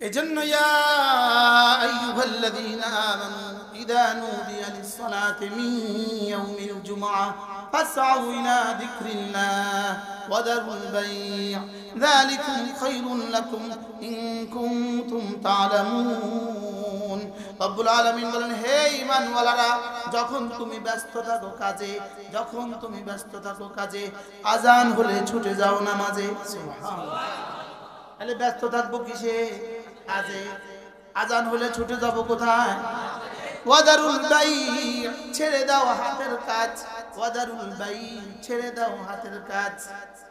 এজন্য ইয়া আইয়ুহাল্লাযীনা আমানু ইযা নুদিয়া লিস-সালাতি মিন ইয়াউমিল জুমআহ ফাসআউ ইলা যিকরিল্লাহ ওয়া যারুল বাই' যালিকুম খায়রুন লাকুম ইন কুনতুম তা'লামুন। রব্বুল আলামিন বলেন, হে ঈমানওয়ালারা, যখন তুমি ব্যস্ত থাকো কাজে, আযান হলে ছুটে যাও নামাজে। সুবহানাল্লাহ। তাহলে ব্যস্ত থাকবো কিসে? কাজে। আযান হলে ছুটে যাব কোথায়? ওয়াদারুল বাই', ছেড়ে দাও হাতের কাজ। ওয়াদারুল বাই', ছেড়ে দাও হাতের কাজ।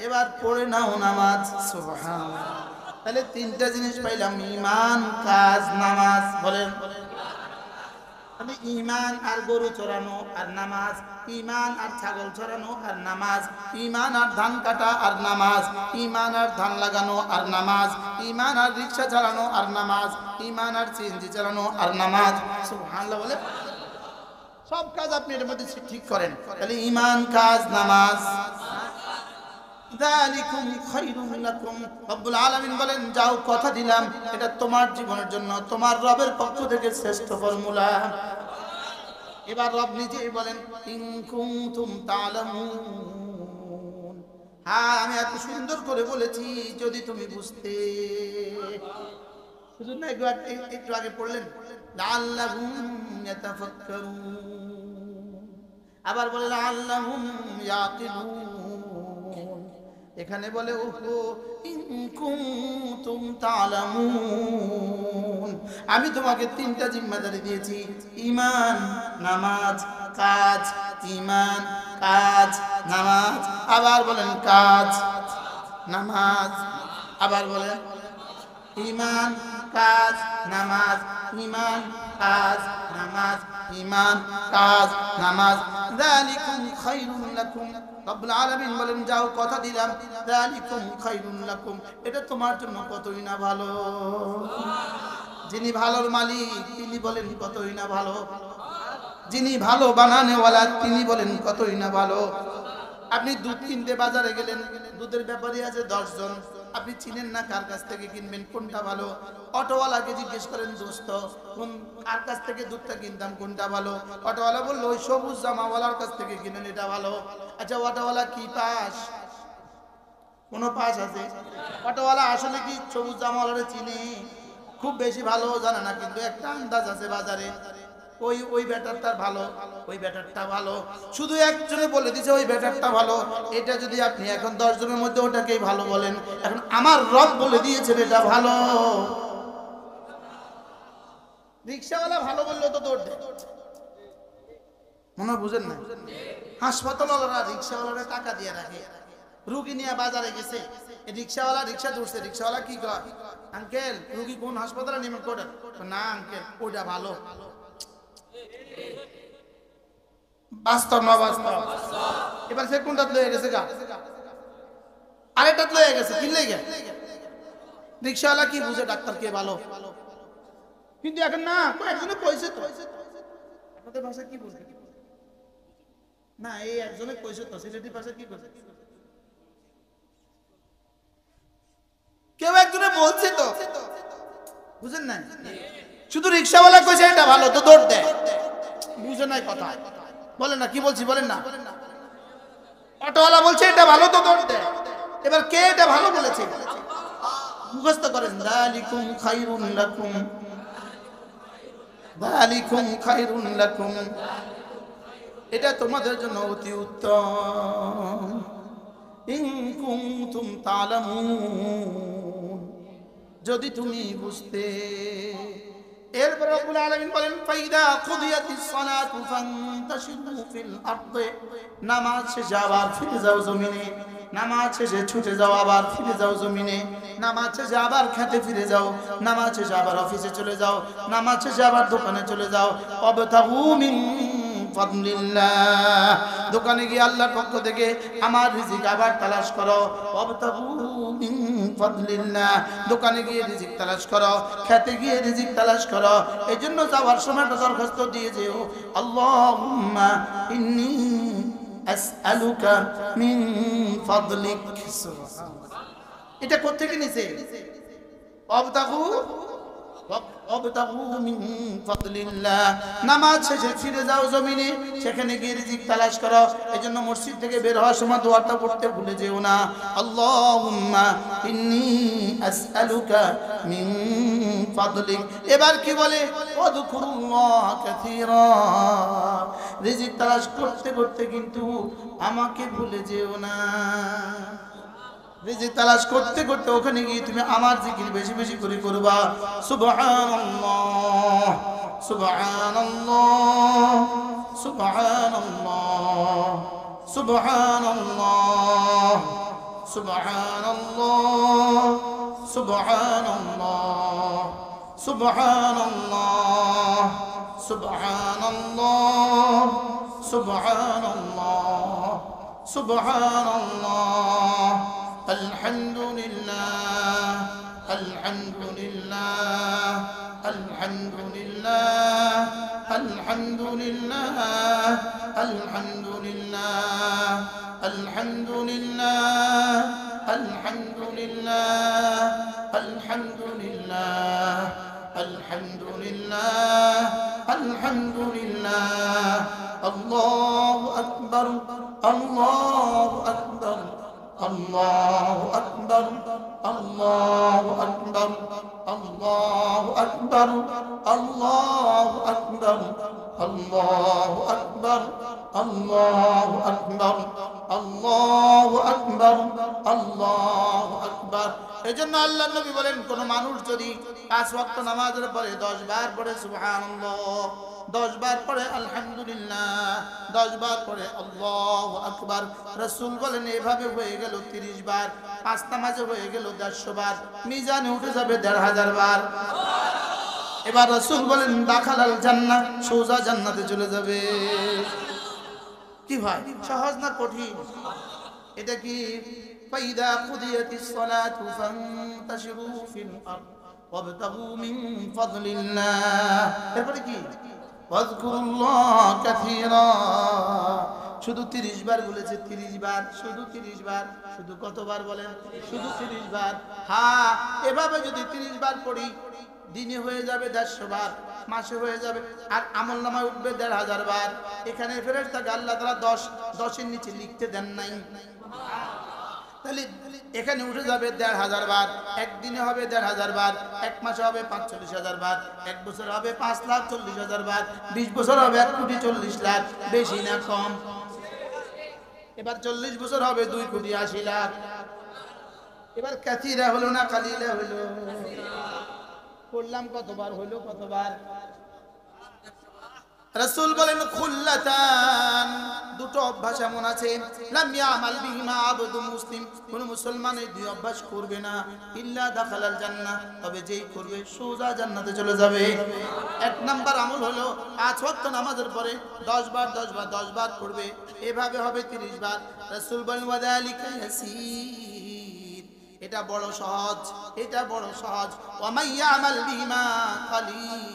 এবার পড়ে নাও নামাজ। সুবহানাল্লাহ। তাহলে তিনটা জিনিস পাইলাম, ঈমান, কাজ, নামাজ। বলেন, আমি ঈমান আর গরু চড়ানো আর নামাজ, ঈমান আর ছাগল চড়ানো আর নামাজ, ঈমান আর ধান কাটা আর নামাজ, ঈমান আর ধান লাগানো আর নামাজ, ঈমান আর রিকশা চালানো আর নামাজ, ঈমান আর সিএনজি চালানো আর নামাজ। সুবহানাল্লাহ। বলে সব কাজ আপনি এর মধ্যে ঠিক করেন। তাহলে ঈমান, কাজ, নামাজ। যালিকুম খায়রুন লাকুম। রব্বুল আলামিন বলেন, যাও, কথা দিলাম, এটা তোমার জীবনের জন্য তোমার রবের পক্ষ থেকে শ্রেষ্ঠ ফর্মুলা। এবার রব নিজেই বলেন, ইন কুনতুম তা'লামুন। হ্যাঁ, আমি এত সুন্দর করে বলেছি যদি তুমি বুঝতে। শুধু না, একটু আগে পড়লেন, লাআল্লাহুম ইয়াতাফাক্কারুন। আবার বলে লাআল্লাহুম ইয়াকিলুন। এখানে বলে, ওহো, ইন কুনতুম তা'লামুন। আমি তোমাকে তিনটা জিম্মাদারি দিয়েছি, ঈমান, নামাজ, কাজ। ঈমান, কাজ, নামাজ। আবার বলেন কাজ, নামাজ। আবার বলেন ঈমান, কাজ, নামাজ। ঈমান, কাজ, নামাজ। ঈমান, কাজ, নামাজ। যালিকুম খায়রুন লাকুম। রব্বুল আলামিন বলেন, যাও, কথা দিলাম, যালিকুম খায়রুন লাকুম, এটা তোমার জন্য কতই না ভালো। যিনি ভালোর মালিক তিনি বলেন কতই না ভালো। যিনি ভালো বানানেওয়ালা তিনি বলেন কতই না ভালো। আপনি দুধ কিনতে বাজারে গেলেন, দুধের ব্যাপারী আছে 10 জন, আপনি চিনেন না কার কাছ থেকে কিনবেন, কোনটা ভালো। অটোওয়ালাকে জিজ্ঞেস করেন, দোস্ত, কার কাছ থেকে দুধটা কিনতাম, কোনটা ভালো? অটোওয়ালা বললো, ওই সবুজ জামাওয়ালার কাছ থেকে কিনেন, এটা ভালো। আচ্ছা, অটোওয়ালা কি পাস? কোন পাস আছে? অটোওয়ালা আসলে কি সবুজ জামাওয়ালারে চিনে? খুব বেশি ভালো জানে না, কিন্তু একটা আন্দাজ আছে বাজারে, ওই ব্যাটারটা ভালো, ওই ব্যাটারটা ভালো। শুধু একজনে বলে দিছে ওই ব্যাটারটা ভালো। এটা যদি আপনি এখন 10 জনের মধ্যে ওটাকেই ভালো বলেন, এখন আমার রব বলে দিয়েছেন এটা ভালো। রিকশাওয়ালা ভালো বললো তো দৌড় দেয়, মনে বুঝেন না? হাসপাতালওয়ালারা রিকশাওয়ালারা টাকা দিয়ে রাখে। রুগী নিয়ে বাজারে গেছে, রিকশাওয়ালা রিকশা ধরছে, রিকশাওয়ালা কি কয়, আঙ্কেল রুগী কোন হাসপাতালে নেবেন? কোটা? না আঙ্কেল, ওইটা ভালো। বাস্তব না বাস্তব? এবার সে কোনটা লয়ে গেছে গা, আরেকটা লয়ে গেছে, কি লেগে? রিকশাওয়ালা কি বুঝে ডাক্তার কে ভালো? কিন্তু এখন না, একজনে কইছে তো, আপনাদের ভাষা কি বুঝে না, এই একজনে কইছে তো, সিলেটি ভাষা কি বুঝে? কেউ একজনে বলছে তো, বুঝেন না? শুধু রিকশাওয়ালা কইছে এটা ভালো, তো দৌড় দেয়, বুঝে নাই কথা। বলেন না, কি বলছি বলেন না? অটোওয়ালা বলছে এটা ভালো, তো দৌড় দেয়। এবার কে এটা ভালো বলেছে? মুখস্থ করেন, যালিকুম খায়রুন লাকুম, যালিকুম খায়রুন লাকুম, এটা তোমাদের জন্য অতি উত্তম। ইন কুনতুম তা'লামুন, যদি তুমি বুঝতে। এরপর রব্বুল আলামিন বলেন, ফাইদা কুদিয়াতিস সালাতু ফান্তাশিরু ফিল আরদি। নামাজ শেষে আবার ফিরে যাও জমিনে, নামাজ শেষে ছুটে যাও, আবার ফিরে যাও জমিনে, নামাজ শেষে আবার খেতে ফিরে যাও, নামাজ শেষে আবার অফিসে চলে যাও, নামাজ শেষে আবার দোকানে চলে যাও। ওয়াবতাগু মিন ফাদলিল্লাহ, দোকানে গিয়ে আল্লাহর পক্ষ থেকে আমার রিজিক আবার তালাশ করো। ওয়াবতাগু মিন ফাদলিল্লাহ, দোকানে গিয়ে রিজিক তালাশ করো, খেতে গিয়ে রিজিক তালাশ করো। এইজন্য যাওয়ার সময় একটা দরখাস্ত দিয়ে যেও, আল্লাহুম্মা ইন্নী আসআলুকা মিন ফাদলিক। এটা কোথা থেকে নিছে? ওয়াবতাগু ওয়াবতাগু মিন ফাদলিল্লাহ। নামাজ শেষে ফিরে যাও জমিনে, সেখানে গিয়ে রিজিক তালাশ করো। এজন্য মসজিদ থেকে বের হওয়ার সময় দোয়াটা পড়তে ভুলে যেও না, আল্লাহুম্মা ইন্নী আসআলুকা মিন ফাদলিক। এবার কি বলে? ওয়াযকুরুল্লাহ কাসীরা। রিজিক তালাশ করতে করতে কিন্তু আমাকে ভুলে যেও না। রিজিক তালাশ করতে করতে ওখানে গিয়ে তুমি আমার জিকির বেশি বেশি করে করবা। সুবহানাল্লাহ, সুবহানাল্লাহ, সুবহানাল্লাহ, সুবহানাল্লাহ, সুবহানাল্লাহ, সুবহানাল্লাহ, সুবহানাল্লাহ, সুবহানাল্লাহ, সুবহানাল্লাহ, সুবহানাল্লাহ। আলহামদুলিল্লাহ, আলহামদুলিল্লাহ, আলহামদুলিল্লাহ, আলহামদুলিল্লাহ, আলহামদুলিল্লাহ, আলহামদুলিল্লাহ, আলহামদুলিল্লাহ, আলহামদুলিল্লাহ, আলহামদুলিল্লাহ, আলহামদুলিল্লাহ। আল্লাহু আকবার, আল্লাহু আকবার, আল্লাহু আকবার, আল্লাহু আকবার, আল্লাহু আকবার, আল্লাহু আকবার, আল্লাহু আকবার, আল্লাহু আকবার, আল্লাহু আকবার, আল্লাহু আকবার। এজন্য আল্লাহর নবী বলেন, কোন মানুষ যদি 5 ওয়াক্ত নামাজের পরে 10 বার পড়ে সুবহানাল্লাহ, 10 বার পড়ে আলহামদুলিল্লাহ, 10 বার পড়ে আল্লাহু আকবার, রাসূল বলেন এভাবে হয়ে গেল 30 বার, 5 নামাজে হয়ে গেল 150 বার, মিজানে উঠে যাবে 1500 বার। এবার রাসূল বলেন দাখালাল জান্নাহ, সোজা জান্নাতে চলে যাবে। কি ভাই, সহজ না কঠিন? এটা কি? ফাইদা কুদিয়াতিস সালাতু ফান্তাশিরু ফিল আরদ ওয়াবতাগু মিন ফাদলিল্লাহ। এরপরে কি? ওয়াযকুরুল্লাহ কাসীরা। শুধু 30 বার বলেছে, 30 বার, শুধু 30 বার। শুধু কতবার বলেন? শুধু 30 বার। হ্যাঁ, এভাবে যদি 30 বার পড়ি, দিনে হয়ে যাবে 150 বার, মাসে হয়ে যাবে, আর আমল নামায় উঠবে 1500 বার। এখানে ফেরেশতাকে আল্লাহ তাআলা 10 এর নিচে লিখতে দেন নাই। তাহলে এখানে উঠে যাবে 1500 বার, একদিনে হবে 1500 বার, এক মাসে হবে 45,000 বার, এক বছর হবে 5,40,000 বার, 20 বছর হবে 1,40,00,000। বেশি না কম? এবার 40 বছর হবে 2,80,00,000। এবার কাসীরা হলো না কালিলা হলো? পড়লাম কতবার হলো? কতবার? রাসূল বলেন খুল্লাতান, দুটো অভ্যাস এমন আছে, লাম ইয়ামাল বিহিমা আবদুল মুসলিম, কোন মুসলমান এই দুই অভ্যাস করবে না, ইল্লা দাখালাল জান্নাহ, তবে যেই করবে সোজা জান্নাতে চলে যাবে। 1 নাম্বার আমল হলো 5 ওয়াক্ত নামাজের পরে 10 বার 10 বার 10 বার পড়বে, এভাবে হবে 30 বার। রাসূল বলেন ওয়াযালিকা ইয়াসীর, এটা বড় সহজ, এটা বড় সহজ। ওয়া মাইয়ামাল বিহিমা কালিল,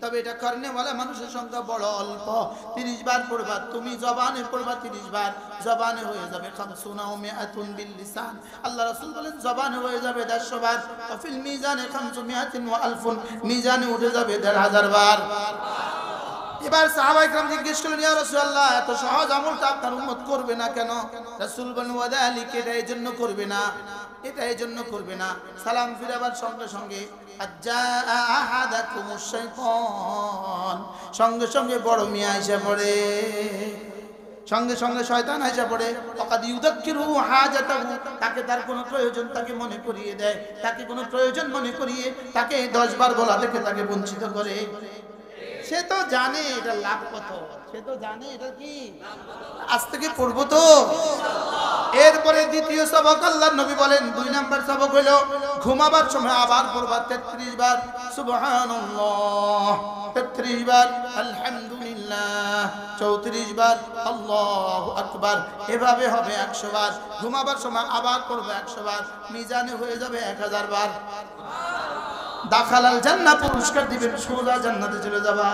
তবে এটা করনেওয়ালা মানুষের সংখ্যা বড় অল্প। 30 বার পড়বা, তুমি জবানে পড়বা 30 বার, জবানে হয়ে যাবে 50 ও 100 বিল লিসান। আল্লাহ রাসূল বলেন জবানে হয়ে যাবে 150 বার, ফিল মিজানে 500 ওয়া 1000, মিজানে উঠে যাবে 1500 বার। এবার সাহাবায়ে কেরাম জিজ্ঞেস করলেন, ইয়া রাসূলুল্লাহ, এত সহজ আমলটা আপনার উম্মত করবে না কেন? রাসূল বলেন ওয়াযালিকা, এটা এই জন্য করবে না, এটা এই জন্য করবে না, সালাম ফিরাবার সঙ্গে সঙ্গে আহাদাকুমুশ শাইতান, সঙ্গে সঙ্গে বড় মিয়া এসে পড়ে, সঙ্গে সঙ্গে শয়তান এসে পড়ে। ফাকাদ ইউযাক্কিরু হাজাতাহু, তাকে তার কোনো প্রয়োজন তাকে মনে করিয়ে দেয়, তাকে কোনো প্রয়োজন মনে করিয়ে তাকে 10 বার বলা থেকে তাকে বঞ্চিত করে। সে তো জানে এটা লাভ কত, সে তো জানে এটা কি। আজ থেকে পড়বো তো ইনশাআল্লাহ। এরপরে দ্বিতীয় সবক আল্লাহর নবী বলেন, 2 নাম্বার সবক হলো ঘুমাবার সময় আবার পড়বা 33 বার সুবহানাল্লাহ, 33 বার আলহামদুলিল্লাহ, 34 বার আল্লাহু আকবার। এভাবে হবে 100 বার। ঘুমাবার সময় আবার পড়বা 100 বার, মিজানে হয়ে যাবে 1000 বার। দাখালাল জান্নাহ, পুরস্কার দিবেন, সোজা জান্নাতে চলে যাবা।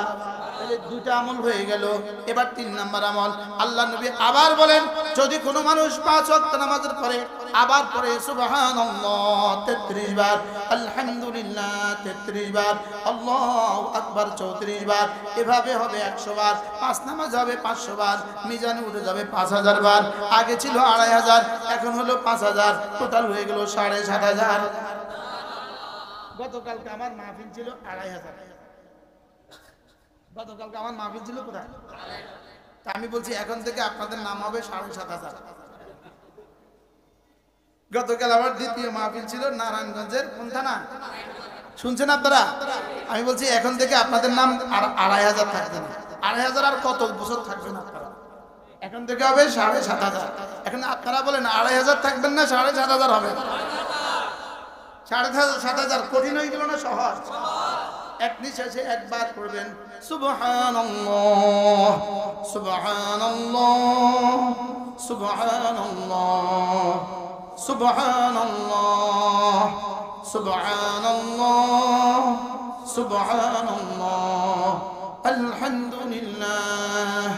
তাহলে দুইটা আমল হয়ে গেল। এবার 3 নাম্বার আমল, আল্লাহ নবী আবার বলেন, যদি কোনো মানুষ 5 ওয়াক্ত নামাজের পরে আবার পড়ে সুবহানাল্লাহ 33 বার, আলহামদুলিল্লাহ 33 বার, আল্লাহু আকবার 34 বার, এভাবে হবে 100 বার। 5 নামাজ হবে 500 বার, মিজানে উঠে যাবে 5000 বার। আগে ছিল 2500, এখন হলো 5000, টোটাল হয়ে গেল 7500। গতকালকে আমার মাহফিল ছিল 2500, গতকালকে আমার মাহফিল ছিল কোথায়? তা আমি বলছি এখন থেকে আপনাদের নাম হবে 7500। গতকাল আমার দ্বিতীয় মাহফিল ছিল নারায়ণগঞ্জের কোন থানা শুনছেন আপনারা? আমি বলছি এখন থেকে আপনাদের নাম আর 2500 থাকবে না। 2500 আর কত বছর থাকবেন আপনারা? এখন থেকে হবে 7500। এখন আপনারা বলেন 2500 থাকবেন না 7500 হবে? 7500 কঠিন হয়ে গেল না সহজ? এক নিঃশ্বাসে একবার পড়বেন সুবহানাল্লাহ সুবহানাল্লাহ সুবহানাল্লাহ সুবহানাল্লাহ সুবহানাল্লাহ সুবহানাল্লাহ আলহামদুলিল্লাহ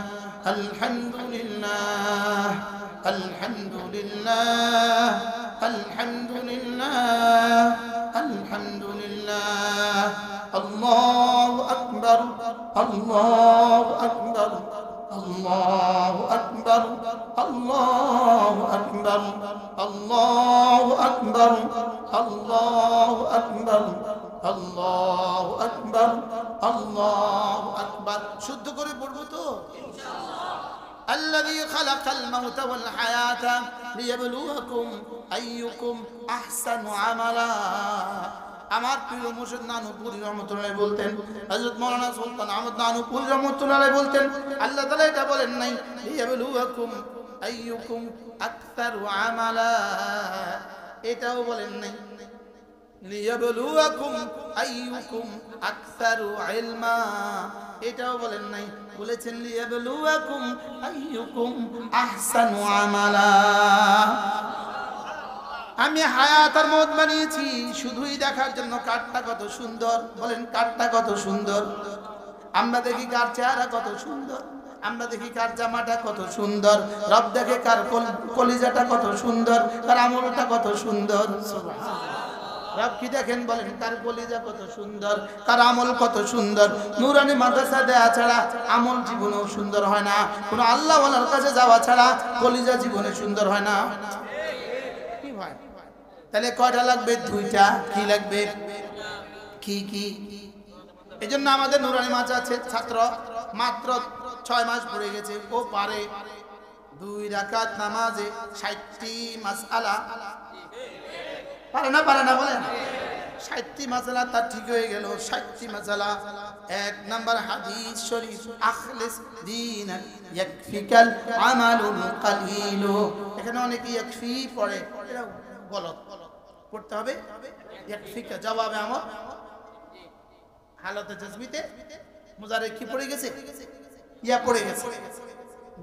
আলহামদুলিল্লাহ আলহামদুলিল্লাহ আলহামদুলিল্লাহ আলহামদুলিল্লাহ আল্লাহু আকবার আল্লাহু আকবার আল্লাহু আকবার আল্লাহু আকবার আল্লাহু আকবার আল্লাহু আকবার আল্লাহু আকবার আল্লাহু আকবার। শুদ্ধ করে পড়বো তো ইনশাআল্লাহ। الذي خلق الموت والحياة ليبلوكم أيكم أحسن عملا। আমার প্রিয় মুর্শিদ নানুপুরি রহমাতুল্লাহ বলতেন, হযরত মাওলানা সুলতান আহমদ নানুপুরি রহমাতুল্লাহ বলতেন, আল্লাহ তাআলা এটা বলেন নাই লিয়াবলুয়াকুম আইয়ুকুম আকসারু আমালা, এটাও বলেন নাই লিয়াবলুয়াকুম আইয়ুকুম আকসারু ইলমা, এটাও বলেন নাই। বলেছেন লিয়াবলুয়াকুম আইয়ুকুম আহসানু আমালা। আমি হায়াত আর মওত বানিয়েছি শুধুই দেখার জন্য কারটা কত সুন্দর। বলেন কারটা কত সুন্দর? আমরা দেখি কার চেহারা কত সুন্দর, আমরা দেখি কার জামাটা কত সুন্দর, রব দেখে কার কলিজাটা কত সুন্দর, কার আমলটা কত সুন্দর। সুবহানাল্লাহ। রব কি দেখেন? বলেন কার কলিজা কত সুন্দর, কার আমল কত সুন্দর। নূরানি মাদ্রাসা দেয়া ছাড়া আমল জীবনেও সুন্দর হয় না। কোন আল্লাহ ওয়ালার কাছে যাওয়া ছাড়া কলিজা জীবনে সুন্দর হয় না। কি ভাই? তাহলে কয়টা লাগবে? দুইটা। কি লাগবে? কি কি? এই জন্য আমাদের নূরানি মাদ্রাসার ছাত্র মাত্র 6 মাস পড়ে গেছে, ও পারে 2 রাকাত নামাজে 60টি মাসআলা পারে না? পারে না? বলেন 60টি মাসআলা তার ঠিক হয়ে গেল। 60টি মাসআলা। 1 নাম্বার হাদিস শরীফ, আখলিস দীনাক ইয়াকফিকাল আমালুল কালিল। এখানে অনেকে ইয়াকফি পড়ে, এটা গলত। পড়তে হবে ইয়াকফিকা, জবাবে আমল হালতে জজমিতে মুজারে কি পড়ে গেছে? ইয়া পড়ে গেছে।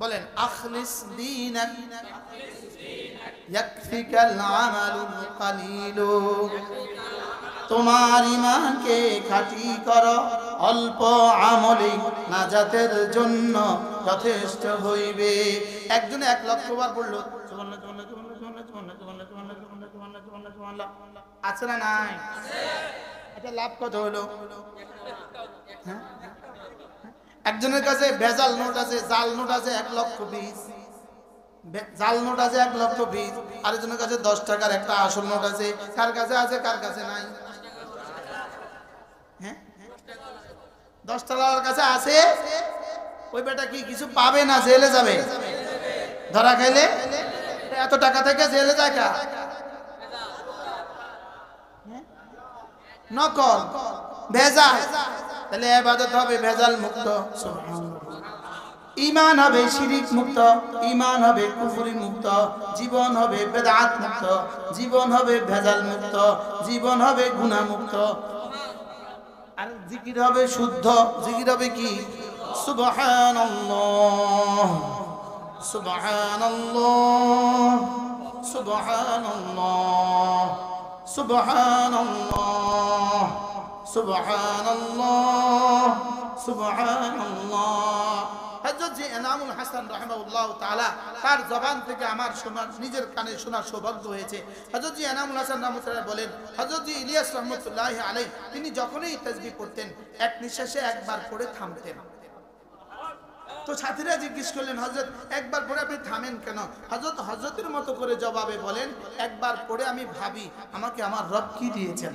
বলেন আখলিস দীনাক ইয়াকফিকাল আমালুল কালিল। তোমার ঈমানকে খাঁটি করো, অল্প আমলে নাজাতের জন্য যথেষ্ট হইবে। একজনে 1 লক্ষ বার পড়লো সুবহানাল্লাহ সুবহানাল্লাহ সুবহানাল্লাহ সুবহানাল্লাহ সুবহানাল্লাহ সুবহানাল্লাহ সুবহানাল্লাহ সুবহানাল্লাহ, আছে না নাই? এটা লাভ কত হলো? হ্যাঁ, একজনের কাছে ভেজাল নোট আছে, জাল নোট আছে 1 লক্ষ 20, জাল নোট আছে 1 লক্ষ 20। আরেকজনের কাছে 10 টাকার একটা আসল নোট আছে। কার কাছে আছে কার কাছে নাই? হ্যাঁ, 10 টাকার কাছে আছে। ওই বেটা কি কিছু পাবে না? জেলে যাবে। ধরা খাইলে এত টাকা থেকে জেলে যায় কা? নকল, ভেজাল। তাহলে ইবাদত হবে ভেজাল মুক্ত। সুবহানাল্লাহ। ঈমান হবে শিরিক মুক্ত, ঈমান হবে কুফরি মুক্ত, জীবন হবে বিদআত মুক্ত, জীবন হবে ভেজাল মুক্ত, জীবন হবে গুনাহ মুক্ত। আর জিকির হবে শুদ্ধ। জিকির হবে কি? সুবহানাল্লাহ সুবহানাল্লাহ সুবহানাল্লাহ সুবহানাল্লাহ সুবহানাল্লাহ সুবহানাল্লাহ। হযরত জি এনামুল হাসান রাহিমাহুল্লাহ তাআলা তার জবান থেকে আমার শোনার, নিজের কানে শোনার সৌভাগ্য হয়েছে। হযরত জি এনামুল হাসান রাহমাতুল্লাহ বলেন, হযরত জি ইলিয়াস রাহমাতুল্লাহি আলাইহি তিনি যখনই তাসবিহ পড়তেন এক নিঃশ্বাসে একবার পড়ে থামতেন। তো সাথীরা জিজ্ঞেস করলেন, হযরত একবার পড়ে আপনি থামেন কেন? হযরত হযরতের মতো করে জবাবে বলেন, একবার পড়ে আমি ভাবি আমাকে আমার রব কি দিয়েছেন,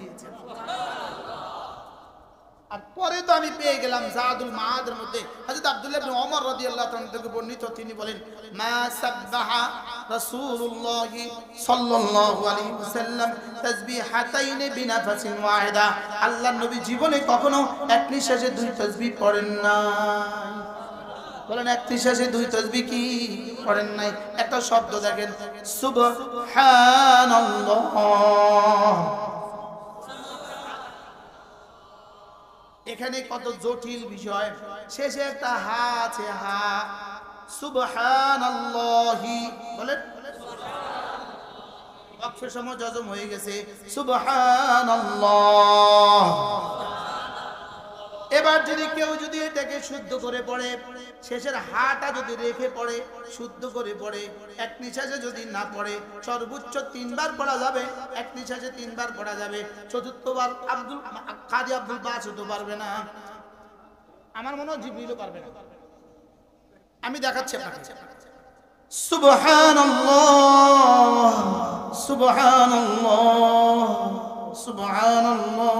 আর পরে তো আমি পেয়ে গেলাম। জাদুল মাআদের মধ্যে হযরত আব্দুল্লাহ ইবনে ওমর রাদিয়াল্লাহু তাআলা থেকে বর্ণিত, তিনি বলেন, মা সাব্বাহা রাসূলুল্লাহ সাল্লাল্লাহু আলাইহি ওয়াসাল্লাম তাসবিহাতাইন বিনাফাসিন ওয়াহিদা। আল্লাহর নবী জীবনে কখনো এক নিঃশ্বাসে দুই তাসবিহ পড়েন না। বলেন, এক নিঃশ্বাসে দুই তাসবিহ কি পড়েন নাই? একটা শব্দ দেখেন, সুবহানাল্লাহ। এখানে কত জটিল বিষয়। শেষে একটা হা আছে, হা, সুবহানাল্লাহি। বলেন, ওয়াকফের সময় জজম হয়ে গেছে, সুবহানাল্লাহ। এবার যদি কেউ যদি এটাকে শুদ্ধ করে পড়ে, শেষের হাটা যদি রেখে পড়ে, শুদ্ধ করে পড়ে, এক নিঃশ্বাসে যদি না পড়ে, সর্বোচ্চ 3 বার পড়া যাবে, এক নিঃশ্বাসে 3 বার পড়া যাবে। চতুর্থবার কাজী আব্দুল বাসিত পারবে না, আমার মনে হয় জিবরিলও পারবে না। আমি দেখাচ্ছি আপনাকে। সুবহানাল্লাহ সুবহানাল্লাহ সুবহানাল্লাহ।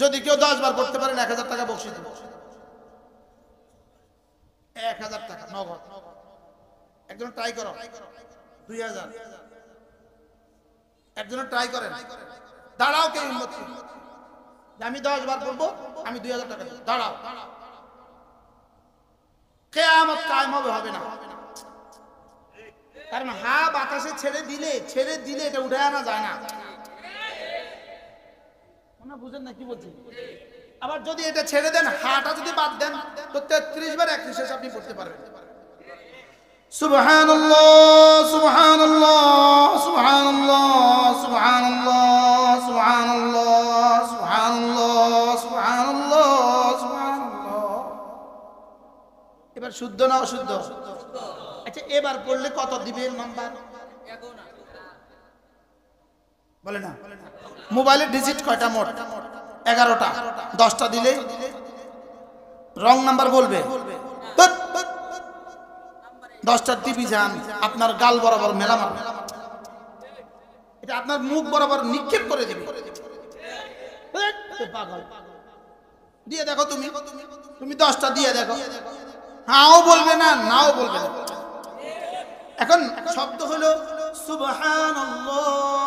যদি কেউ 10 বার পড়তে পারেন 1000 টাকা বকশিশ দেব। 1000 টাকা নগদ। একজন ট্রাই করো, 2000। একজন ট্রাই করেন, দাঁড়াও, কে হিম্মত করে আমি 10 বার পড়বো, আমি 2000 টাকা দেব। দাঁড়াও, কিয়ামত কায়েম হবে না। কারণ হা বাতাসে ছেড়ে দিলে এটা উঠে আনা যায় না। বুঝেন না কি বলছি? আবার যদি এটা ছেড়ে দেন, হাটা যদি বাদ দেন, তো 33 বার এক নিঃশ্বাসে আপনি পড়তে পারবেন। সুবহানাল্লাহ সুবহানাল্লাহ সুবহানাল্লাহ সুবহানাল্লাহ সুবহানাল্লাহ সুবহানাল্লাহ সুবহানাল্লাহ সুবহানাল্লাহ। এবার শুদ্ধ না অশুদ্ধ? আচ্ছা, এবার পড়লে কত দিবেন নাম্বার? বলে না। মোবাইলের ডিজিট কয়টা? মোট 11টা। 10টা দিলে রং নাম্বার বলবে। 10টার টিভি যান, আপনার গাল বরাবর মেলা মারবে, এটা আপনার মুখ বরাবর নিক্ষেপ করে দেবে। পাগল, দিয়ে দেখো, তুমি 10টা দিয়ে দেখো, হাও বলবে না, নাও বলবে না। এখন শব্দ হলো সুবহানাল্লাহ।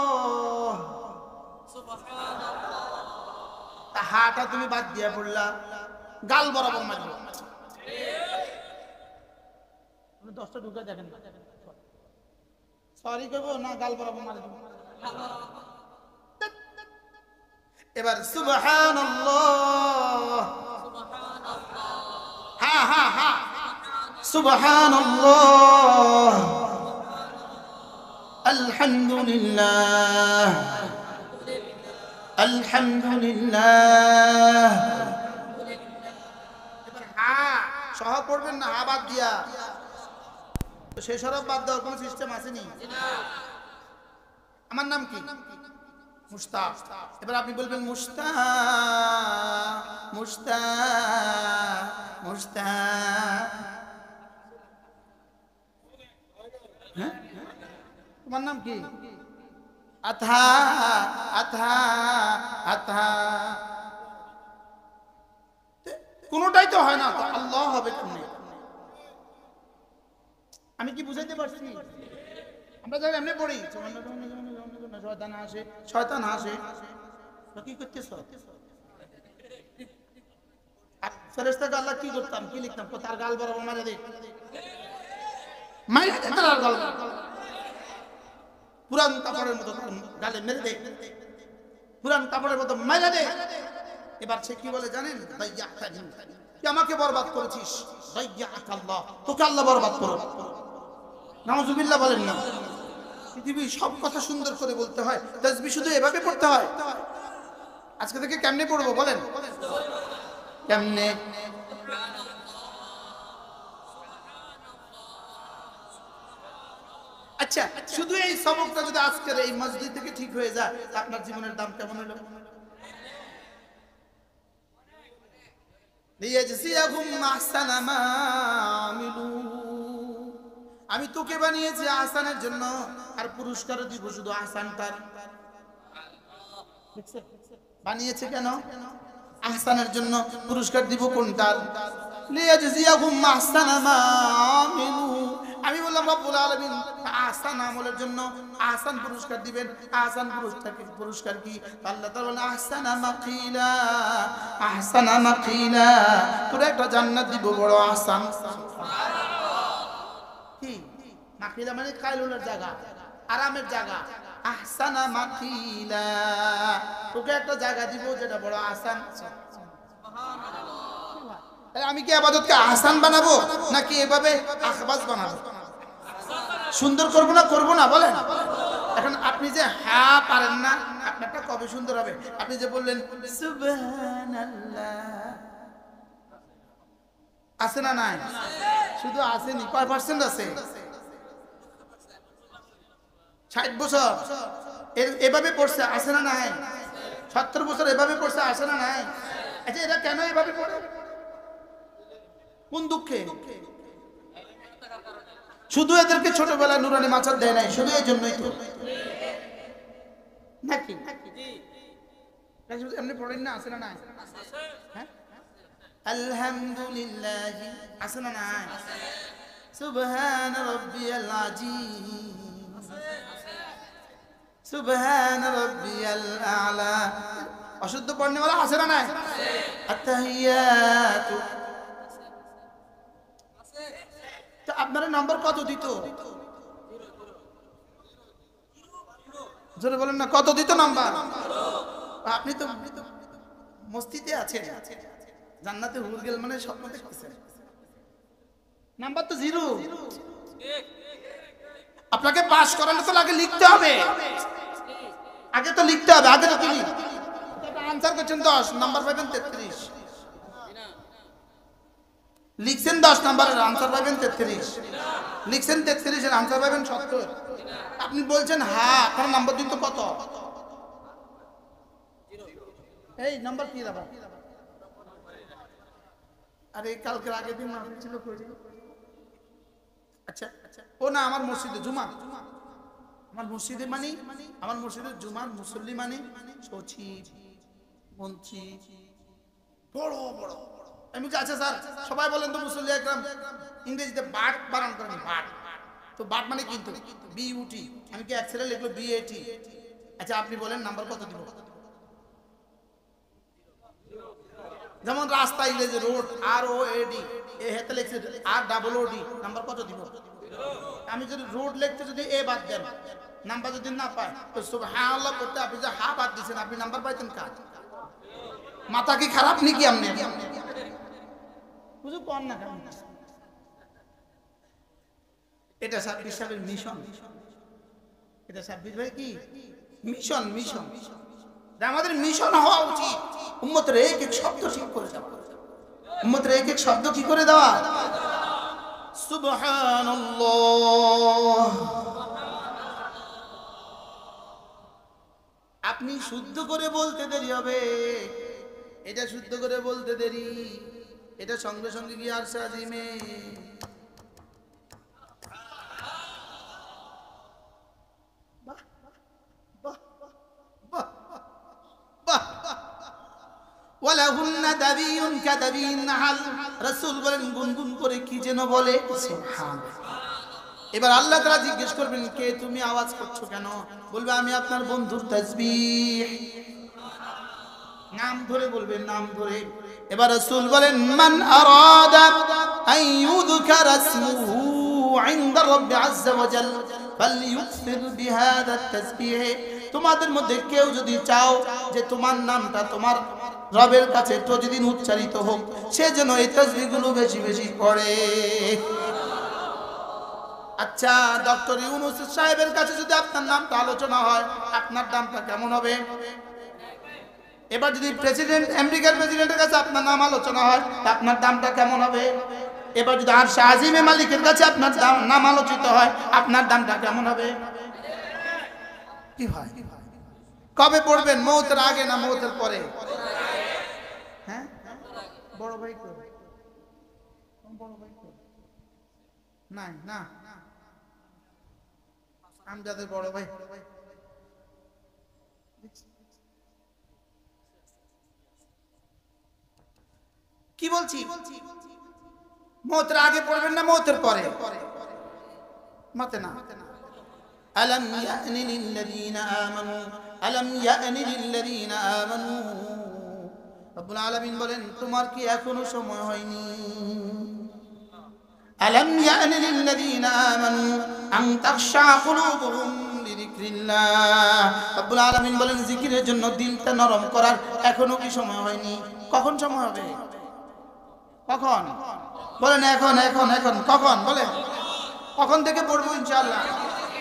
হাটা তুমি বাদ দিয়া পড়লা, গাল বরাবর মারবে। 10টা ঢুকে দেখেন, সরি কইবো না, গাল বরাবর মারবে। এবার সুবহানাল্লাহ, হা হা হা, সুবহানাল্লাহ, আলহামদুলিল্লাহ আলহামদুলিল্লাহ। এবার হা সহ পড়বেন না, হা বাদ দিয়া। সেই সরব বাদ দেওয়ার কোন সিস্টেম আসেনি। আমার নাম কি? মুস্তাক। এবার আপনি বলবেন মুস্তাক মুস্তাক মুস্তাক। হ্যাঁ, তোমার নাম কি? আথা আথা আথা। কোনটাই তো হয় না, তো আল্লাহ হবে কেমনে? আমি কি বুঝাইতে পারছি? আমরা যারা এমনি পড়ি, শয়তান আসে, শয়তান আসে, কি করতেছ? ফেরেশতাকে আল্লাহ কি করতাম, কি লিখতাম? তার গাল বরাবর মারা দে, মাইরা দে, তার গাল পুরান কাপড়ের মতো গালে মেরে দে, পুরান কাপড়ের মতো মাইরা দে। এবার সে কি বলে জানেন? তুই আমাকে বরবাদ করেছিস, তোকে আল্লাহ বরবাদ করো। নাউজুবিল্লাহ বলেন না। পৃথিবীর সব কথা সুন্দর করে বলতে হয়, তাসবিহ শুধু এভাবে পড়তে হয়। আজকে থেকে কেমনে পড়বো বলেন? কেমনে? আচ্ছা, শুধু এই সবকটা যদি আজকের এই মসজিদ থেকে ঠিক হয়ে যায়, আপনার জীবনের দাম কেমন হলো? আমি তোকে বানিয়েছি আহসানের জন্য, আর পুরস্কার দিব শুধু আহসানটার। বানিয়েছে কেন? আহসানের জন্য। পুরস্কার দিব কোনটার? লিয়াজজিয়াহুম আহসানা মা আমিলু। আমি বললাম রব্বুল আলামিন আহসান আমলের জন্য আহসান পুরস্কার দিবেন। আহসান পুরস্কার কি? আল্লাহ তাআলা বলেন আহসানা মাকিলা, আহসানা মাকিলা, তোর একটা জান্নাত দিব বড় আহসান। কি মাকিলা মানে কাইলুলের জায়গা, আরামের জায়গা। আহসানা মাকিলা, তোকে একটা জায়গা দিব যেটা বড় আহসান। আমি কি ইবাদতকে আহসান বানাবো নাকি এভাবে আখবাস বানাবো? সুন্দর করব না বলেন? এখন আপনি যে হ্যাঁ পারেন না, আপনারটা কবে সুন্দর হবে? আপনি যে বললেন সুবহানাল্লাহ, আছে না নাই? শুধু আসেনি, কয় পার্সেন্ট আছে? 60 বছর এভাবে পড়ছে, আসে না নাই? 70 বছর এভাবে পড়ছে, আসে না নাই? আচ্ছা, এরা কেন এভাবে পড়ে? কোন দুঃখে? শুধু এদেরকে ছোটবেলায় নুরানি মাছার দেয় নাই, শুধু এই জন্যই তো নাকি? এমনি পড়েন না, আসে না নাই? হ্যাঁ, আলহামদুলিল্লাহ, আসে না নাই? সুবহান রাব্বিয়াল আযীম, সুবহান রাব্বিয়াল আ'লা। অশুদ্ধ পড়নেওয়ালা আছে না নাই? আত্তাহিয়াতু। তো আপনারা নাম্বার কত দিত? জোরে বলেন না, কত দিত নাম্বার? আপনি তো মসজিদে আছেন, জান্নাতে হুর গেল মানে স্বপ্ন দেখতেছেন, নাম্বার তো 0। আপনাকে পাস করালে তো আগে লিখতে হবে, আগে তো লিখতে হবে। আগে তো তিনি আনসার করছেন 10, নাম্বার পাবেন 33। লিখছেন 10 নাম্বারের, আনসার পাবেন 33। লিখছেন 33 এর আনসার পাবেন 70। আপনি বলছেন হ্যাঁ, আপনার নাম্বার দিন তো কত? এই নাম্বার কি দাবা? আরে কালকের আগের দিন মাহফিল ছিল কই? আচ্ছা, ও না, আমার মসজিদে জুমা, আমার মসজিদে মানে আমার মসজিদের জুমার মুসল্লি মানে সচিব, মন্ত্রী, বড় বড়। আমি আচ্ছা স্যার, সবাই বলেন তো মুসল্লি একরাম ইংরেজিতে বাট বানান করেন, বাট। তো বাট মানে কিন্তু বিউটি, আমি কি এক ছেলে লিখলো বিএটি। আচ্ছা, আপনি বলেন নাম্বার কত দিব? যেমন রাস্তা ইংরেজি রোড, ROAD, এ হেতে লিখছে ROOD, নাম্বার কত দিব? আমি যদি রোড লিখতে যদি এ বাদ দেন, নাম্বার যদি না পায়, তো সুবহানাল্লাহ করতে আপনি যে হা বাদ দিয়েছেন, আপনি নাম্বার পাইতেন কাজ? মাথা কি খারাপ নাকি আপনি? বুঝু পান না কেমন? এটা সাব্বির সাহেবের মিশন। এটা সাব্বির ভাই কি মিশন? মিশন আমাদের মিশন হওয়া উচিত উম্মতের এক এক শব্দ ঠিক করে দেওয়া। উম্মতের এক এক শব্দ কি করে দেওয়া? সুবহানাল্লাহ। আপনি শুদ্ধ করে বলতে দেরি হবে, এটা শুদ্ধ করে বলতে দেরি, এটা সঙ্গে সঙ্গে গিয়ে আর সাজিমে ওয়ালাহুন্না দাবিয়ুন কাদাবিন নাহাল। রাসূল বলেন গুনগুন করে কি যেন বলে, সুবহানাল্লাহ। এবার আল্লাহ তাআলা জিজ্ঞেস করবেন, কে তুমি, আওয়াজ করছো কেন? বলবে আমি আপনার বন্ধুর তাসবিহ। নাম ধরে বলবেন, নাম ধরে। এবার রাসূল বলেন মান আরাদা আন ইউযকারা ইসমুহু ইনদা রাব্বি আযজা ওয়া জাল ফালইউকসির বিহাদা তাসবিহ। তোমাদের মধ্যে কেউ যদি চাও যে তোমার নামটা তোমার রবের কাছে প্রতিদিন উচ্চারিত হোক, সে যেন এই তাসবিহগুলো বেশি বেশি পড়ে। আচ্ছা, ডক্টর ইউনূস সাহেবের কাছে যদি আপনার নামটা আলোচনা হয়, আপনার নামটা কেমন হবে? এবার যদি প্রেসিডেন্ট, আমেরিকার প্রেসিডেন্টের কাছে আপনার নাম আলোচনা হয়, আপনার নামটা কেমন হবে? এবার যদি আরশে আজিমে মালিকের কাছে আপনার নাম আলোচিত হয়, আপনার নামটা কেমন হবে? কি হয়? কবে পড়বেন? মৌতের আগে না মৌতের পরে? হ্যাঁ, বড় ভাই কই? বড় ভাই কই? নাই না, আমজাদের বড় ভাই কি বলছি? মৌতের আগে পড়বেন না মৌতের পরে? মতে না। আলাম ইয়ানি লিল্লাযীনা আমানু, আলাম ইয়ানি লিল্লাযীনা আমানু, রব্বুল আলামিন বলেন তোমার কি এখনো সময় হয়নি? আলাম ইয়ানি লিল্লাযীনা আমানু আন তাখশা কুলুবুহুম লিযিকরিল্লাহ, রব্বুল আলামিন বলেন জিকিরের জন্য দিলটা নরম করার এখনো কি সময় হয়নি? কখন সময় হবে? কখন বলেন? এখন এখন এখন কখন বলেন? কখন থেকে পড়বো ইনশাআল্লাহ?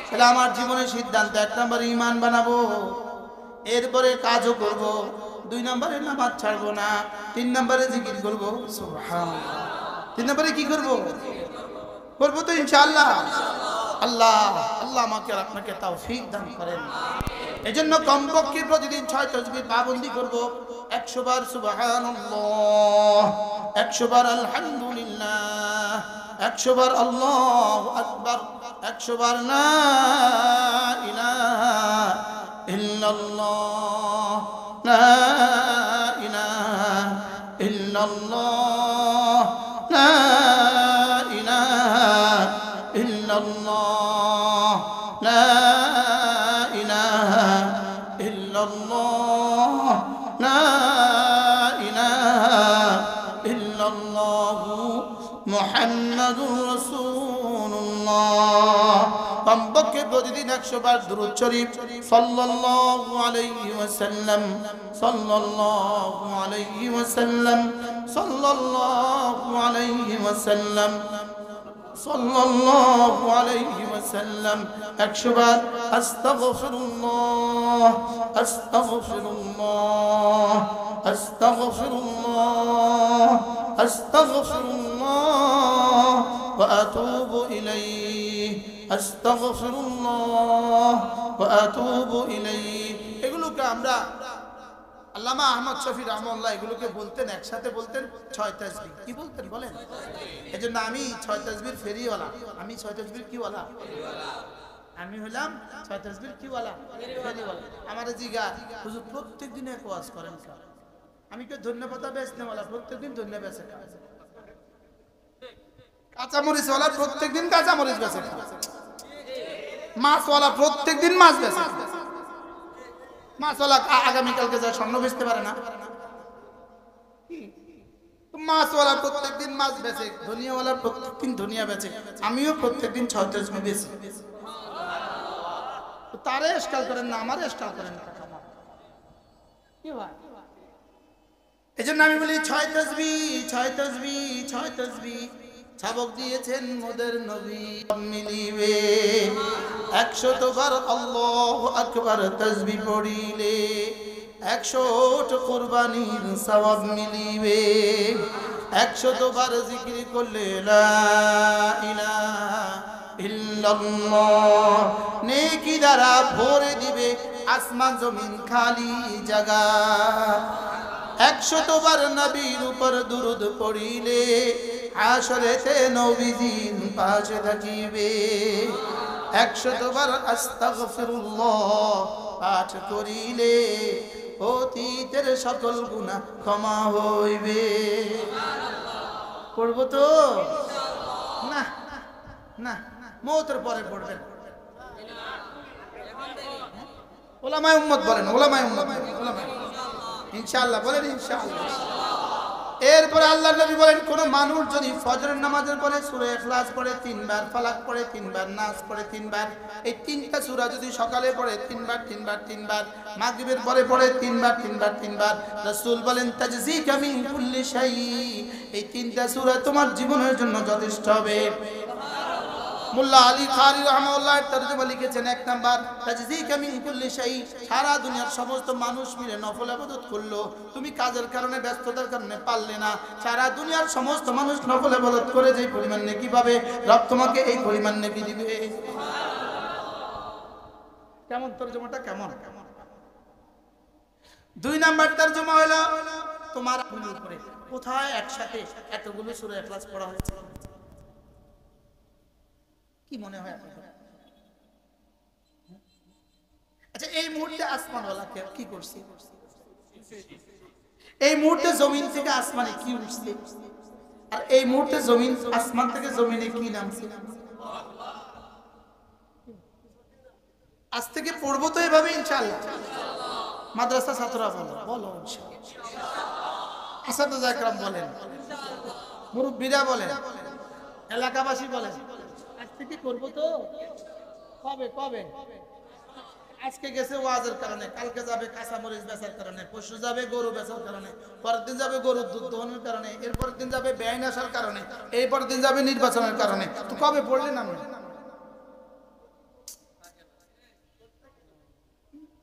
তাহলে আমার জীবনের সিদ্ধান্ত, 1 নম্বরে ঈমান বানাবো, এরপরে কাজও করব, 2 নম্বরে নামাজ ছাড়বো না, 3 নম্বরে জিকির করব সুবহানাল্লাহ। 3 নম্বরে কি করব? করব তো ইনশাআল্লাহ। আল্লাহ আল্লাহ আমাকে আর আপনাকে তৌফিক দান করেন। এজন্য কমপক্ষে প্রতিদিন 6 তাসবিহ পাবন্দি করব। 100 বার সুবহানাল্লাহ, 100 বার আলহামদুলিল্লাহ, 100 বার আল্লাহু আকবার, 100 বার লা ইলাহা ইল্লাল্লাহ, লা ইলাহা ইল্লাল্লাহ, লা ইলাহা ইল্লাল্লাহ, লা ইলাহা ইল্লাল্লাহ, লা ইলাহা ইল্লাল্লাহ মুহাম্মাদুর রাসূলুল্লাহ। কমপক্ষে প্রতিদিন 100 বার দুরূদ শরীফ সাল্লাল্লাহু আলাইহি ওয়াসাল্লাম, সাল্লাল্লাহু আলাইহি ওয়াসাল্লাম, সাল্লাল্লাহু আলাইহি ওয়াসাল্লাম, সাল্লাল্লাহু আলাইহি ওয়াসাল্লাম। 100 বার আস্তাগফিরুল্লাহ, আস্তাগফিরুল্লাহ, আস্তাগফিরুল্লাহ, আস্তাগফিরুল্লাহ ওয়া আতুবু ইলাইহি, আস্তাগফিরুল্লাহ ওয়া আতুবু ইলাইহি। এগুলোকে আমরা আল্লামা আহমদ শফি রাহমাহুল্লাহ এগুলোকে বলতেন, একসাথে বলতেন 6 তাসবিহ। কি বলতেন বলেন? এজন্য আমি 6 তাসবিহর ফেরিওয়ালা। আমি 6 তাসবিহর কি ওয়ালা? আমি হলাম 6 তাসবিহর কি ওয়ালা? ফেরিওয়ালা। আমারে জিগা হুজুর প্রত্যেকদিন এক ওয়াজ করেন স্যার। আমি কি ধন্যবাদ বেচনেওয়ালা? প্রত্যেকদিন ধন্যবাদ বেচে। কাঁচামরিচ ওয়ালা প্রত্যেকদিন কাঁচামরিচ বেচে। মাছ ওয়ালা প্রত্যেকদিন মাছ বেচে। মাছওয়ালা আগামীকালকে যায় স্বর্ণ বেচতে পারে না? মাছওয়ালা প্রত্যেকদিন মাছ বেচে, ধনিয়াওয়ালা প্রত্যেকদিন ধনিয়া বেচে। আমিও প্রত্যেকদিন 6 তাসবিহ বেচি। তারে ইশকাল করেন না, আমারে ইশকাল করেন না। কি ভাই? এজন্য আমি বলি 6 তাসবিহ, 6 তাসবিহ, 6 তাসবিহ ছাবক দিয়েছেন মোদের নবী। মিলিবে 100 বার আল্লাহু আকবার তাসবিহ পড়িলে 100 কুরবানির সওয়াব মিলিবে। 100 বার জিকির করলে লা ইলাহা ইল্লাল্লাহ নেকি দ্বারা ভরে দিবে আসমান জমিন খালি জায়গা। 100 বার নবীর উপর দুরূদ পড়িলে হাশরেতে নবীজির পাশে থাকিবে। 100 বার আস্তাগফিরুল্লাহ পাঠ করিলে অতীতের সকল গুনাহ ক্ষমা হইবে। পড়ব তো? না না, মওতের পরে পড়বেন। উলামায়ে উম্মত বলেন, উলামায়ে উম্মত বলেন, উলামায়ে ইনশাআল্লাহ বলেন ইনশাআল্লাহ। এরপরে আল্লাহর নবী বলেন কোন মানুষ যদি ফজরের নামাজের পরে সূরা ইখলাস পড়ে 3 বার, ফালাক পড়ে 3 বার, নাস পড়ে 3 বার, এই 3টা সূরা যদি সকালে পড়ে 3 বার 3 বার 3 বার, মাগরিবের পরে পড়ে 3 বার 3 বার 3 বার, রাসূল বলেন তাজজিকা মিন কুল্লি শাই, এই 3টা সূরা তোমার জীবনের জন্য যথেষ্ট হবে। মোল্লা আলী খারি রাহমাহুল্লাহ তরজমা লিখেছেন, এক নাম্বার তাজজিকা মিন কুল্লি শাই, সারা দুনিয়ার সমস্ত মানুষ মিলে নফল ইবাদত করলো, তুমি কাজের কারণে ব্যস্ততার কারণে পারলে না, সারা দুনিয়ার সমস্ত মানুষ নফল ইবাদত করে যে পরিমাণ নেকি পাবে, রব তোমাকে এই পরিমাণ নেকি দিবে। কেমন তরজমাটা কেমন? দুই নাম্বার তরজমা হলো তোমার উপরে কোথায় একসাথে এতগুলো সূরা ইখলাস পড়া হয়েছে? কি মনে হয় আপনাদের? আচ্ছা, এই মুহূর্তে আসমানওয়ালা কি করছে? এই মুহূর্তে জমিন থেকে আসমানে কি উঠছে? আর এই মুহূর্তে জমিন আসমান থেকে জমিনে কি নামছে? আজ থেকে পড়বো তো এভাবে ইনশাআল্লাহ। মাদ্রাসা ছাত্ররা বলো ইনশাআল্লাহ, আসাদুজ্জাহ একরাম বলেন, মুরব্বিরা বলেন, এলাকাবাসী বলেন, আজ থেকে করবো তো। কবে কবে? আজকে গেছে ওয়াজের কারণে, কালকে যাবে কাঁচামরিচ বেচার কারণে, পরশু যাবে গরু বেচার কারণে, পরের দিন যাবে গরুর দুধ দহনের কারণে, এরপর দিন যাবে বেআইন আসার কারণে, এরপর দিন যাবে নির্বাচনের কারণে। তো কবে পড়লেন আমরা?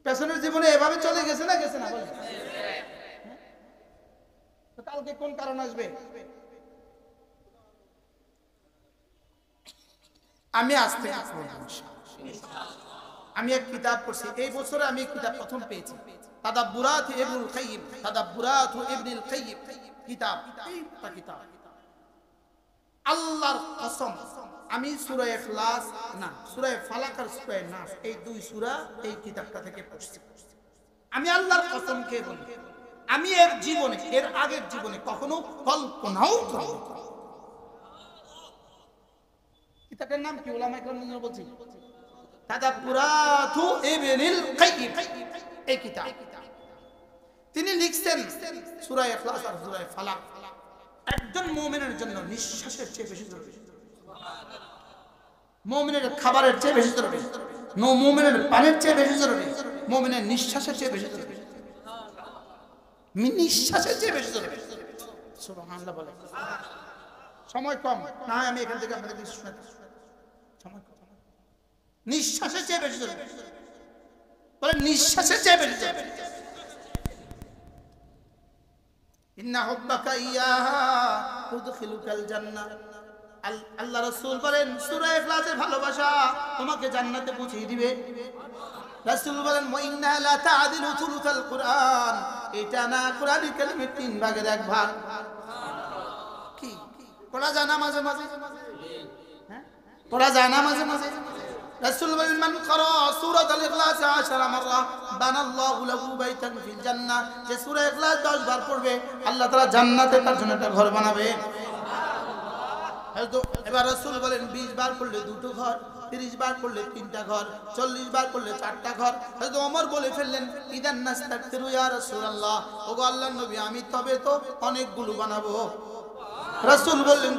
পেছনের জীবনে এভাবে চলে গেছে না গেছে না বলে? তো কালকে কোন কারণ আসবে? আমি আসতে আমি এক কিতাব পড়ছি এই বছরে, আমি এক কিতাব প্রথম পেয়েছি, তাদাব্বুরাত ইবনুল কাইয়িম, তাদাব্বুরাত ইবনুল কাইয়িম কিতাব। এইটা কিতাব আল্লাহর কসম, আমি সূরা ইখলাস না সূরা ফালাক আর সূরা নাস এই দুই সূরা এই কিতাবটা থেকে পড়ছি। আমি আল্লাহর কসম খেয়ে বলি, আমি এর জীবনে, এর আগের জীবনে কখনো কল্পনাও করিনি। কিতাবের নাম কি? উলামা ইকরাম বলছি তাদাব্বুরাত ইবনুল কাইয়িম এই কিতাব। তিনি লিখছেন সূরা ইখলাস আর সূরা ফালাক একজন মুমিনের জন্য নিঃশ্বাসের চেয়ে বেশি জরুরি, মুমিনের খাবারের চেয়ে বেশি জরুরি, মুমিনের পানির চেয়ে বেশি জরুরি, মুমিনের নিঃশ্বাসের চেয়ে বেশি জরুরি, নিঃশ্বাসের চেয়ে বেশি জরুরি। সুবহানাল্লাহ বলে। সময় কম না, আমি এখান থেকে আপনাদের কিছু শোনাতে, সময় কম, নিঃশ্বাসের চেয়ে বেশি জরুরি বলে, নিঃশ্বাসের চেয়ে বেশি জরুরি। ইন্না হুব্বাকা ইয়াহা তুদখিলুকাল জান্নাহ, আল্লাহ রাসূল বলেন সূরা ইখলাসের ভালোবাসা তোমাকে জান্নাতে পৌঁছে দিবে। রাসূল বলেন ওয়া ইন্না লা তা'দিলু থুলুসাল কুরআন, এটা না কুরআনি কারিমের 3 ভাগের 1 ভাগ। কি পড়া যায় না মাঝে মাঝে? হ্যাঁ, পড়া যায় না মাঝে মাঝে? রাসূল বলেন মান ক্বারা সূরাতুল ইখলাস 10 মাররা বানাল্লাহু লাহু বাইতান ফিল জান্নাহ, যে সূরা ইখলাস 10 বার পড়বে আল্লাহ তাআলা জান্নাতে তার জন্য একটা ঘর বানাবে। এবার রাসূল বলেন 20 বার পড়লে 2টো ঘর, 30 বার পড়লে 3টা ঘর, 40 বার পড়লে 4টা ঘর। হযরত ওমর বলে ফেললেন ইদান নাস্তাগফিরু ইয়া রাসূলুল্লাহ, ওগো আল্লাহর নবী আমি তবে তো অনেকগুলো বানাবো। রাসূল বললেন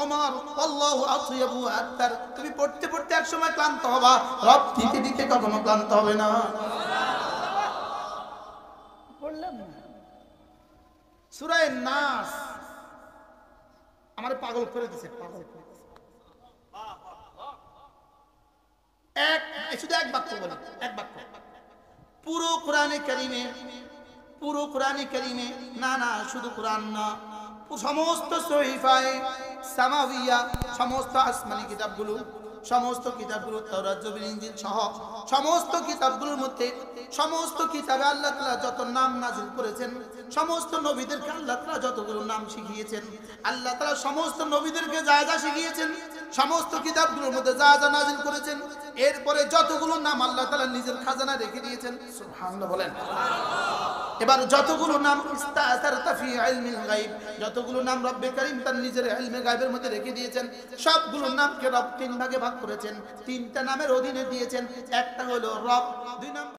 ওমর আল্লাহু আতয়াবু আকতার, তুমি পড়তে পড়তে এক সময় ক্লান্ত হবা, রব দিতে দিতে কখনো ক্লান্ত হবে না। পড়লাম না সূরা নাস, আমারে পাগল করে দিয়েছে, পাগল করে দিয়েছে। শুধু এক বাক্য বলি, এক বাক্য পুরো কোরআনে কারীমে না না শুধু কোরআন না, সমস্ত সহিফায়ে সামাওয়িয়া, সমস্ত আসমানি কিতাবগুলো, সমস্ত কিতাবগুলো তাওরাত জবুর ইনজিল সহ সমস্ত কিতাবগুলোর মধ্যে, সমস্ত কিতাবে আল্লাহ তাআলা যত নাম নাযিল করেছেন, সমস্ত নবীদেরকে আল্লাহ তাআলা যতগুলো নাম শিখিয়েছেন, আল্লাহ তাআলা সমস্ত নবীদেরকে যা যা শিখিয়েছেন, সমস্ত কিতাবগুলোর মধ্যে যা যা নাযিল করেছেন, এরপরে যতগুলো নাম আল্লাহ তাআলা নিজের খাজানা রেখে দিয়েছেন। সুবহানাল্লাহ বলেন। এবার যতগুলো নাম ইস্তাসারতা ফি ইলমিল গায়ব, যতগুলো নাম রব্বে কারীম তার নিজের ইলমে গায়বের মধ্যে রেখে দিয়েছেন, সবগুলো নামকে রব 3 ভাগে ভাগ করেছেন, 3টা নামের অধীনে দিয়েছেন। একটা হলো রব, 2 নাম